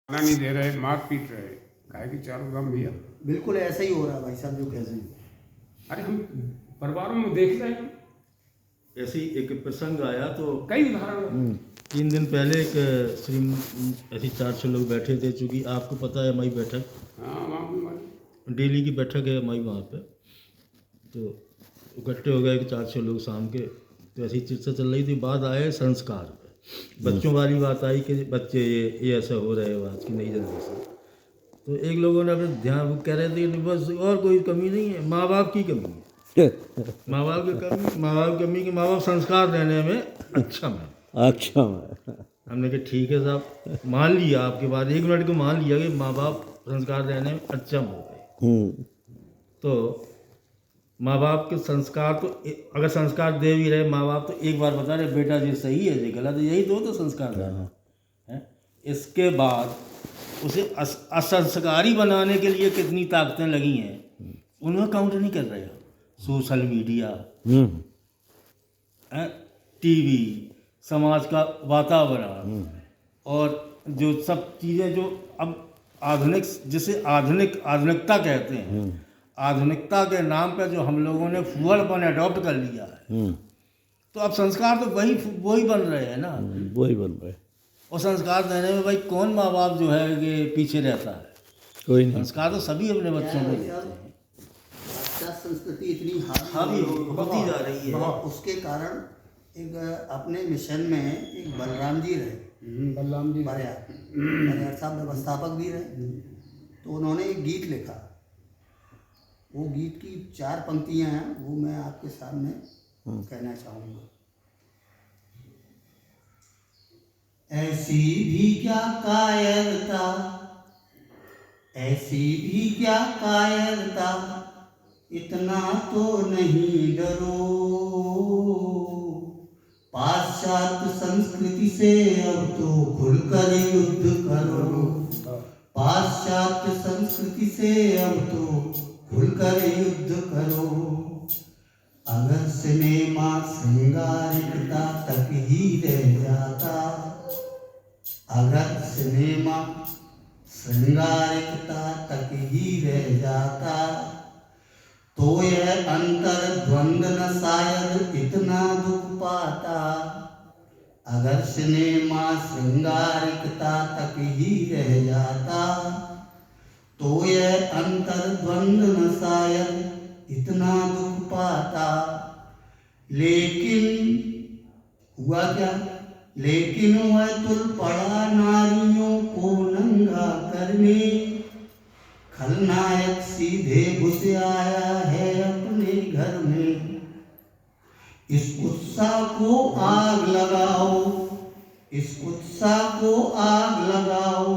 खाना नहीं दे रहे, मार पीट रहे, काहे कि चारों धाम भैया। बिल्कुल ऐसा ही हो रहा है भाई साहब जो कैसे। अरे हम परिवारों में देख रहे हैं, ऐसे ही एक प्रसंग आया तो कई उदाहरण। 3 दिन पहले एक श्री ऐसे 400 लोग बैठे थे। चूँकि आपको पता है हमारी बैठक हाँ वहाँ भी हमारे डेली की बैठक है हमारी वहाँ पे, तो इकट्ठे हो गए कि 400 लोग शाम के। तो ऐसी चर्चा चल रही थी, बात आए संस्कार पे, बच्चों वाली बात आई कि बच्चे ये ऐसा हो रहे हैं आज की नई जनरेशन। तो एक लोगों ने अपने ध्यान वो कह रहे थे कि बस और कोई कमी नहीं है, माँ बाप की कमी है। माँ बाप की कमी, माँ बाप की कमी कि माँ बाप संस्कार देने में अक्षम है। हमने कहा ठीक है साहब, मान लिया आपकी बात, 1 मिनट को मान लिया कि माँ बाप संस्कार देने में अक्षम हो गए। तो माँ बाप के संस्कार तो अगर संस्कार दे भी रहे माँ बाप, तो एक बार बता रहे बेटा ये सही है ये गलत है, यही तो संस्कार है। इसके बाद उसे असंस्कारी बनाने के लिए कितनी ताकतें लगी हैं उन्हें काउंट नहीं कर रहे हो। सोशल मीडिया, टीवी, समाज का वातावरण और जो सब चीज़ें जो अब आधुनिक, जिसे आधुनिकता कहते हैं, आधुनिकता के नाम पे जो हम लोगों ने फुहड़पन अडॉप्ट कर लिया है, तो अब संस्कार तो वही बन रहे हैं ना, वही बन रहे। और संस्कार देने में भाई कौन माँ बाप जो है कि पीछे रहता है? कोई नहीं। संस्कार तो सभी अपने बच्चों को देते हैं। अच्छा संस्कृति इतनी हावी होती जा रही है, उसके कारण एक अपने मिशन में एक बलराम जी रहे, बलराम जी बरियार साहब व्यवस्थापक भी रहे। तो उन्होंने एक गीत लिखा, वो गीत की 4 पंक्तियां हैं, वो मैं आपके सामने कहना चाहूँगा। ऐसी भी क्या कायरता, ऐसी भी क्या कायरता, इतना तो नहीं डरो, पाश्चात्य संस्कृति से अब तो खुलकर युद्ध करो, पाश्चात्य संस्कृति से अब तो खुलकर युद्ध करो। अगर सिनेमा श्रृंगारिकता तक ही रह जाता, अगर सिनेमा श्रृंगारिकता तक ही रह जाता, तो यह अंतर द्वंद्व न शायद इतना दुख पाता। अगर सिनेमा श्रृंगारिकता तक ही रह जाता, तो यह अंतर द्वंद्व न शायद इतना दुख पाता। लेकिन हुआ क्या? लेकिन वह तुल पड़ा नारियों को नंगा करने, खलनायक सीधे घुस आया है अपने घर में। इस उत्साह को आग लगाओ, इस उत्साह को आग लगाओ,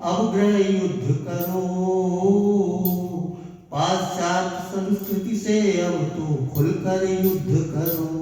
अब गृह युद्ध करो, पाश्चात्य संस्कृति से अब तो खुलकर युद्ध करो।